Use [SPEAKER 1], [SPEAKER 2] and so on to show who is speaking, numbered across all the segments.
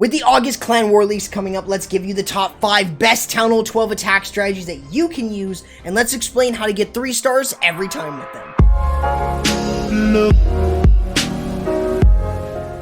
[SPEAKER 1] With the August Clan War Leagues coming up, let's give you the top 5 best TH12 attack strategies that you can use, and let's explain how to get 3 stars every time with them.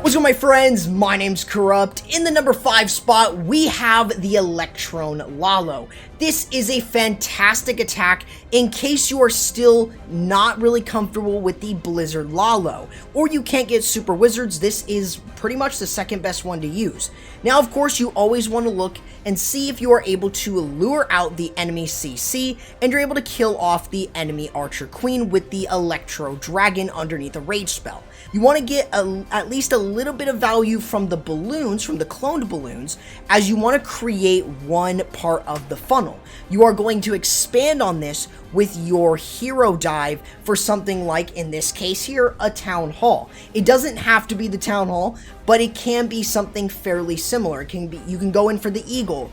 [SPEAKER 1] What's up, my friends? My name's Corrupt. In the number 5 spot, we have the Electrone Lalo. This is a fantastic attack in case you are still not really comfortable with the Blizzard Lalo, or you can't get super wizards. This is pretty much the second best one to use. Now, of course, you always want to look and see if you are able to lure out the enemy CC and you're able to kill off the enemy Archer Queen with the Electro Dragon underneath a rage spell. You want to get at least a little bit of value from the balloons, from the cloned balloons, as you want to create one part of the funnel. You are going to expand on this with your hero dive for something like, in this case here, a town hall. It doesn't have to be the town hall, but it can be something fairly similar. It can be, you can go in for the eagle.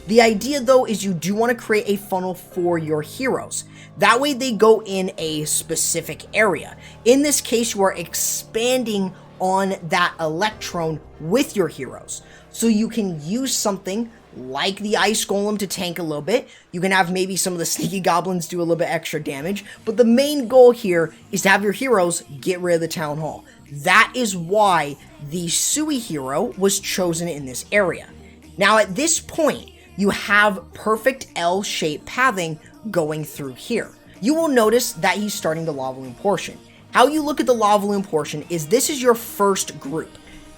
[SPEAKER 1] The idea, though, is you do want to create a funnel for your heroes. That way they go in a specific area. In this case, you are expanding on that electron with your heroes. So you can use something like the Ice Golem to tank a little bit. You can have maybe some of the sneaky goblins do a little bit extra damage. But the main goal here is to have your heroes get rid of the town hall. That is why the Sui hero was chosen in this area. Now at this point, you have perfect L-shaped pathing going through here. You will notice that he's starting the Lavaloon portion. How you look at the Lavaloon portion is this is your first group.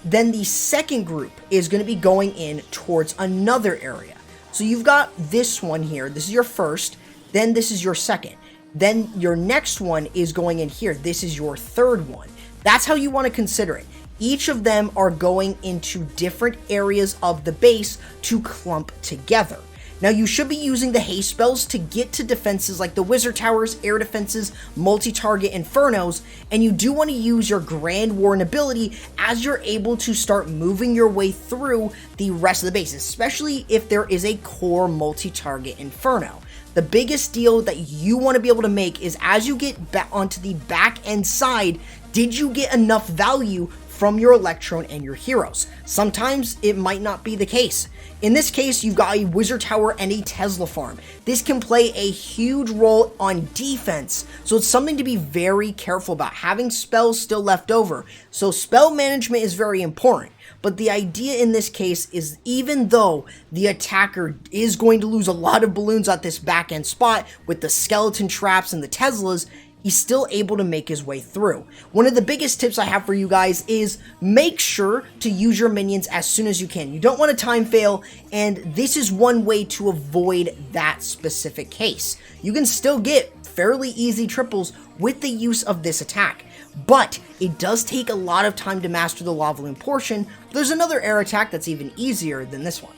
[SPEAKER 1] Then the second group is going to be going in towards another area. So you've got this one here. This is your first. Then this is your second. Then your next one is going in here. This is your third one. That's how you want to consider it. Each of them are going into different areas of the base to clump together. Now, you should be using the haste spells to get to defenses like the wizard towers, air defenses, multi-target infernos, and you do want to use your Grand Warden ability as you're able to start moving your way through the rest of the base, especially if there is a core multi-target inferno. The biggest deal that you want to be able to make is as you get back onto the back end side, did you get enough value from your Electron and your heroes? Sometimes it might not be the case. In this case, you've got a wizard tower and a Tesla farm. This can play a huge role on defense, so it's something to be very careful about, having spells still left over. So spell management is very important, but the idea in this case is even though the attacker is going to lose a lot of balloons at this back end spot with the skeleton traps and the Teslas, he's still able to make his way through. One of the biggest tips I have for you guys is make sure to use your minions as soon as you can. You don't want to time fail, and this is one way to avoid that specific case. You can still get fairly easy triples with the use of this attack, but it does take a lot of time to master the Lavaloon portion. There's another air attack that's even easier than this one.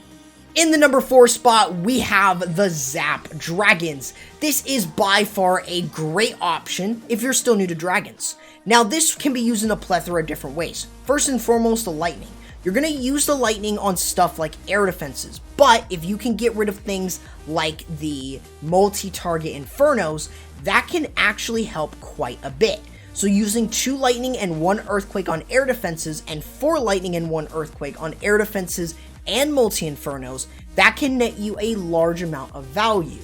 [SPEAKER 1] In the number 4 spot, we have the Zap Dragons. This is by far a great option if you're still new to dragons. Now, this can be used in a plethora of different ways. First and foremost, the lightning. You're going to use the lightning on stuff like air defenses, but if you can get rid of things like the multi-target infernos, that can actually help quite a bit. So using 2 lightning and 1 earthquake on air defenses and 4 lightning and 1 earthquake on air defenses and multi-infernos, that can net you a large amount of value.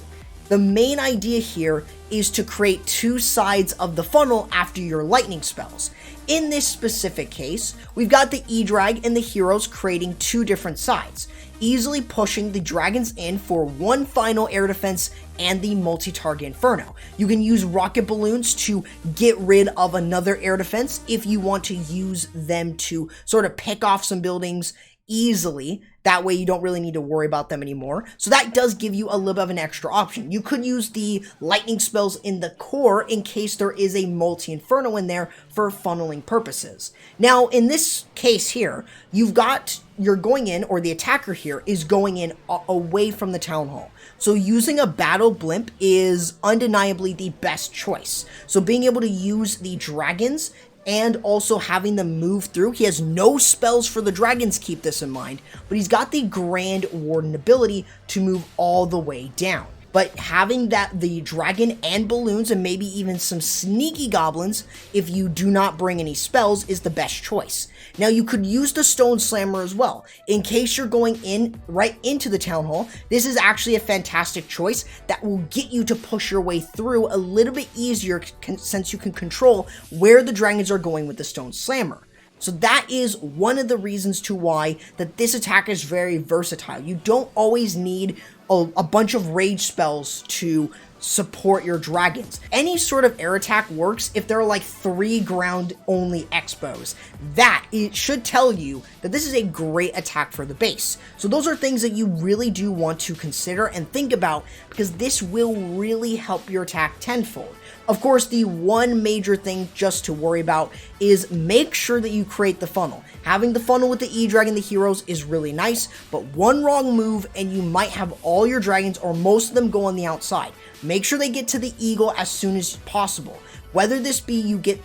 [SPEAKER 1] The main idea here is to create 2 sides of the funnel after your lightning spells. In this specific case, we've got the E-Drag and the heroes creating 2 different sides, easily pushing the dragons in for 1 final air defense and the multi-target inferno. You can use rocket balloons to get rid of another air defense if you want to use them to sort of pick off some buildings easily. That way you don't really need to worry about them anymore. So that does give you a little bit of an extra option. You could use the lightning spells in the core in case there is a multi-inferno in there for funneling purposes. Now, in this case here, you're going in, or the attacker here is going in away from the town hall. So using a battle blimp is undeniably the best choice. So being able to use the dragons and also having them move through. He has no spells for the dragons, keep this in mind, but he's got the Grand Warden ability to move all the way down. but having the dragon and balloons and maybe even some sneaky goblins, if you do not bring any spells, is the best choice. Now you could use the Stone Slammer as well. In case you're going right into the Town Hall, this is actually a fantastic choice that will get you to push your way through a little bit easier since you can control where the dragons are going with the Stone Slammer. So that is one of the reasons to why that this attack is very versatile. You don't always need a bunch of rage spells to support your dragons. Any sort of air attack works if there are like 3 ground only expos. That it should tell you that this is a great attack for the base. So those are things that you really do want to consider and think about, because this will really help your attack tenfold. Of course, the one major thing just to worry about is make sure that you create the funnel. Having the funnel with the E-Dragon, the heroes, is really nice, but one wrong move and you might have all your dragons or most of them go on the outside. Make sure they get to the eagle as soon as possible. Whether this be you get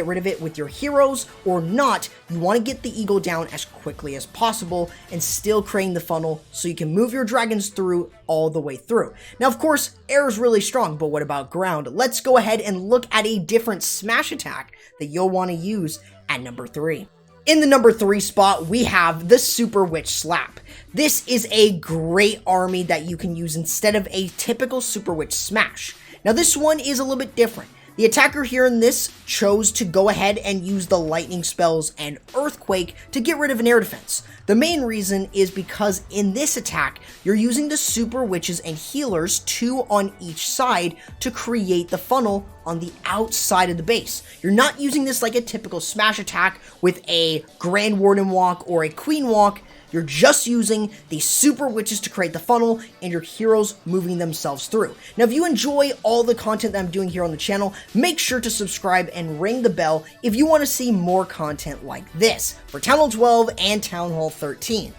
[SPEAKER 1] rid of it with your heroes or not, you want to get the eagle down as quickly as possible and still creating the funnel so you can move your dragons through all the way through. Now, of course, air is really strong, but what about ground? Let's go ahead and look at a different smash attack that you'll want to use at number 3. In the number 3 spot, we have the Super Witch Slap. This is a great army that you can use instead of a typical Super Witch Smash. Now, this one is a little bit different. The attacker here in this chose to go ahead and use the lightning spells and earthquake to get rid of an air defense. The main reason is because in this attack, you're using the super witches and healers, 2 on each side, to create the funnel on the outside of the base. You're not using this like a typical smash attack with a Grand Warden walk or a Queen walk. You're just using the super witches to create the funnel and your heroes moving themselves through. Now, if you enjoy all the content that I'm doing here on the channel, make sure to subscribe and ring the bell if you want to see more content like this for Town Hall 12 and Town Hall 13.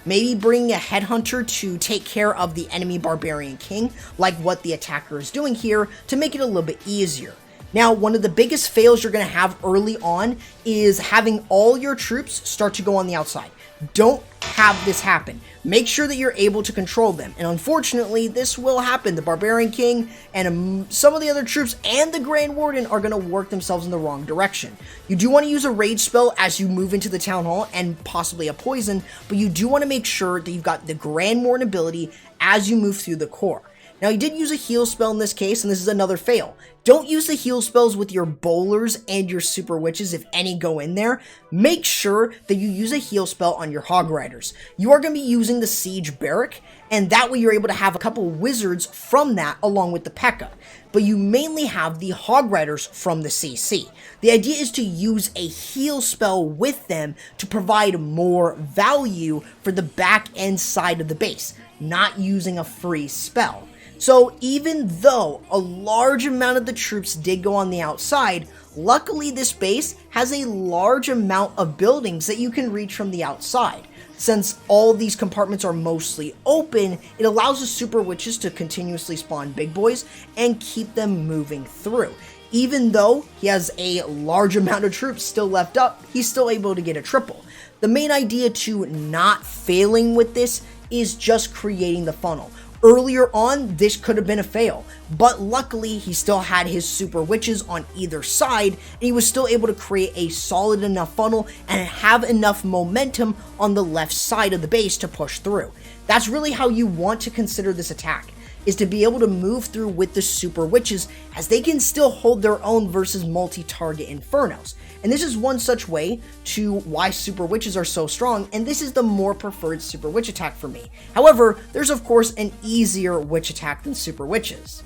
[SPEAKER 1] Maybe bring a headhunter to take care of the enemy barbarian king, like what the attacker is doing here, to make it a little bit easier. Now, one of the biggest fails you're going to have early on is having all your troops start to go on the outside. Don't have this happen. Make sure that you're able to control them. And unfortunately, this will happen. The Barbarian King and some of the other troops and the Grand Warden are going to work themselves in the wrong direction. You do want to use a rage spell as you move into the Town Hall and possibly a poison, but you do want to make sure that you've got the Grand Warden ability as you move through the core. Now, he did use a heal spell in this case, and this is another fail. Don't use the heal spells with your bowlers and your super witches if any go in there. Make sure that you use a heal spell on your hog riders. You are going to be using the siege barrack, and that way you're able to have a couple wizards from that along with the P.E.K.K.A. But you mainly have the hog riders from the CC. The idea is to use a heal spell with them to provide more value for the back end side of the base, not using a free spell. So even though a large amount of the troops did go on the outside, luckily this base has a large amount of buildings that you can reach from the outside. Since all these compartments are mostly open, it allows the super witches to continuously spawn big boys and keep them moving through. Even though he has a large amount of troops still left up, he's still able to get a triple. The main idea to not failing with this is just creating the funnel. Earlier on, this could have been a fail, but luckily he still had his super witches on either side, and he was still able to create a solid enough funnel and have enough momentum on the left side of the base to push through. That's really how you want to consider this attack, is to be able to move through with the super witches, as they can still hold their own versus multi-target infernos. And this is one such way to why super witches are so strong, and this is the more preferred super witch attack for me. However, there's of course an easier witch attack than super witches.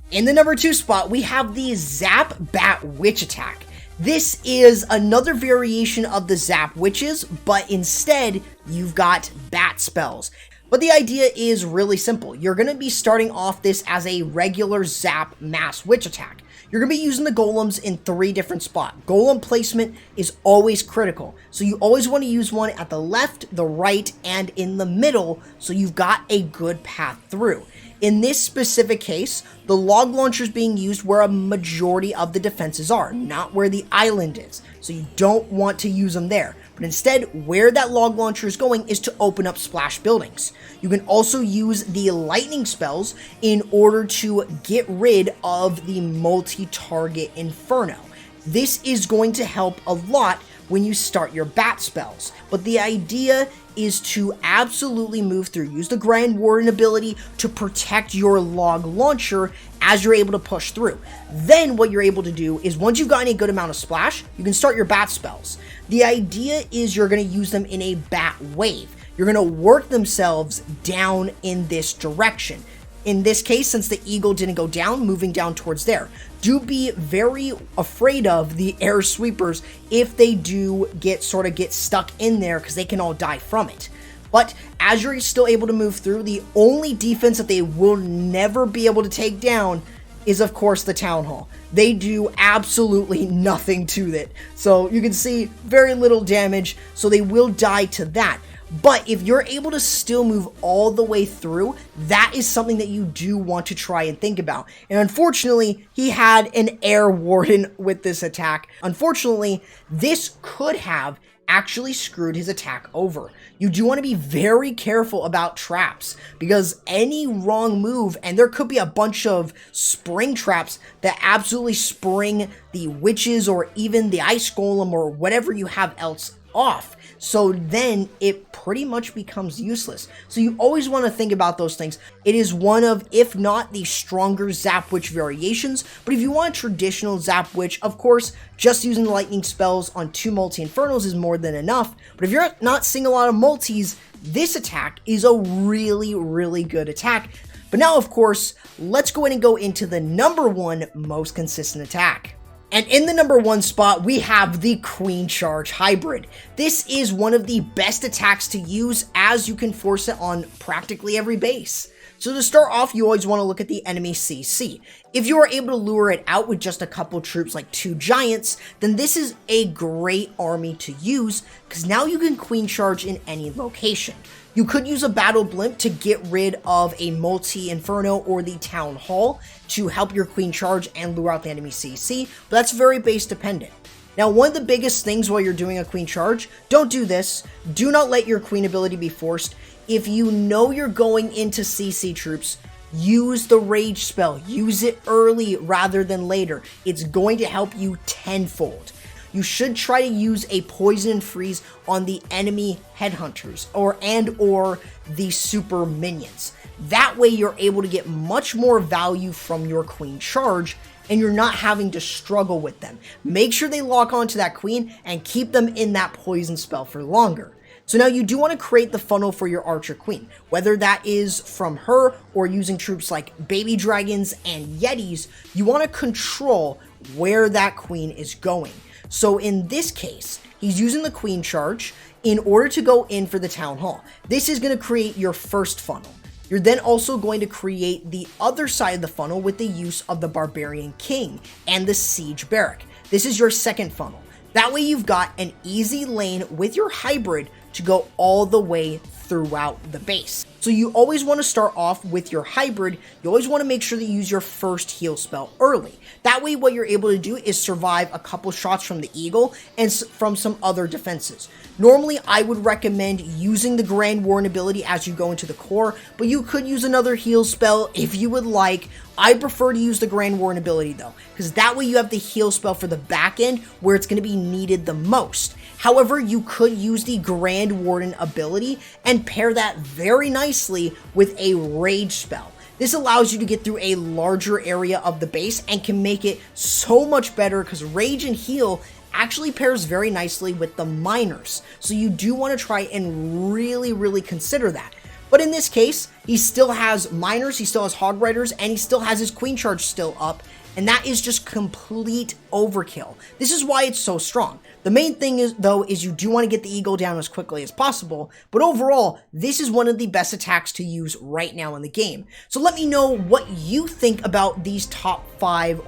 [SPEAKER 1] In the number 2 spot, we have the Zap Bat Witch attack. This is another variation of the Zap Witches, but instead you've got bat spells. But the idea is really simple. You're going to be starting off this as a regular Zap Mass Witch attack. You're going to be using the golems in 3 different spots. Golem placement is always critical, so you always want to use one at the left, the right, and in the middle, so you've got a good path through. In this specific case, the log launcher is being used where a majority of the defenses are, not where the island is, so you don't want to use them there. but instead where that log launcher is going is to open up splash buildings. You can also use the lightning spells in order to get rid of the multi-target inferno. This is going to help a lot when you start your bat spells, but the idea is to absolutely move through. Use the Grand Warden ability to protect your log launcher as you're able to push through. Then what you're able to do is once you've gotten a good amount of splash, you can start your bat spells. The idea is you're going to use them in a bat wave. You're going to work themselves down in this direction. In this case, since the eagle didn't go down, moving down towards there. Do be very afraid of the air sweepers if they do get stuck in there, because they can all die from it. But as you're still able to move through, the only defense that they will never be able to take down is, of course, the Town Hall. They do absolutely nothing to it. So you can see very little damage, so they will die to that. But if you're able to still move all the way through, that is something that you do want to try and think about. And unfortunately, he had an air warden with this attack. Unfortunately, this could have actually screwed his attack over. You do want to be very careful about traps, because any wrong move, and there could be a bunch of spring traps that absolutely spring the witches or even the ice golem or whatever you have else off. So then it pretty much becomes useless. So you always want to think about those things. It is one of, if not the stronger Zap Witch variations, but if you want a traditional Zap Witch, of course, just using the lightning spells on 2 multi-infernos is more than enough. But if you're not seeing a lot of multis, this attack is a really, really good attack. But now, of course, let's go in and go into the #1 most consistent attack. And in the #1 spot, we have the Queen Charge Hybrid. This is one of the best attacks to use, as you can force it on practically every base. So to start off, you always want to look at the enemy CC. If you are able to lure it out with just a couple troops like 2 giants, then this is a great army to use, because now you can Queen Charge in any location. You could use a battle blimp to get rid of a multi-inferno or the town hall to help your Queen Charge and lure out the enemy CC, but that's very base dependent. Now, one of the biggest things while you're doing a Queen Charge, don't do this. Do not let your Queen ability be forced. If you know you're going into CC troops, use the Rage spell. Use it early rather than later. It's going to help you tenfold. You should try to use a poison and freeze on the enemy headhunters or the super minions. That way you're able to get much more value from your Queen Charge, and you're not having to struggle with them. Make sure they lock onto that queen and keep them in that poison spell for longer. So now you do want to create the funnel for your Archer Queen, whether that is from her or using troops like baby dragons and yetis. You want to control where that queen is going. So in this case, he's using the Queen Charge in order to go in for the Town Hall. This is going to create your first funnel. You're then also going to create the other side of the funnel with the use of the Barbarian King and the Siege Barrack. This is your second funnel. That way you've got an easy lane with your hybrid to go all the way throughout the base. So you always want to start off with your hybrid. You always want to make sure that you use your first heal spell early. That way what you're able to do is survive a couple shots from the eagle and from some other defenses. Normally I would recommend using the Grand Warden ability as you go into the core, but you could use another heal spell if you would like. I prefer to use the Grand Warden ability though, because that way you have the heal spell for the back end where it's going to be needed the most. However, you could use the Grand Warden ability and pair that very nicely with a Rage spell. This allows you to get through a larger area of the base and can make it so much better, because Rage and Heal actually pairs very nicely with the miners. So you do want to try and really consider that. But in this case, he still has miners, he still has hog riders, and he still has his Queen Charge still up. And that is just complete overkill. This is why it's so strong. The main thing is, though, is you do want to get the eagle down as quickly as possible, but overall, this is one of the best attacks to use right now in the game. So let me know what you think about these top 5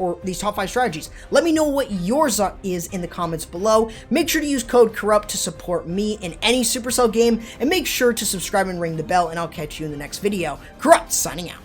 [SPEAKER 1] strategies. Let me know what yours is in the comments below. Make sure to use code CORRUPT to support me in any Supercell game, and make sure to subscribe and ring the bell, and I'll catch you in the next video. Corrupt signing out.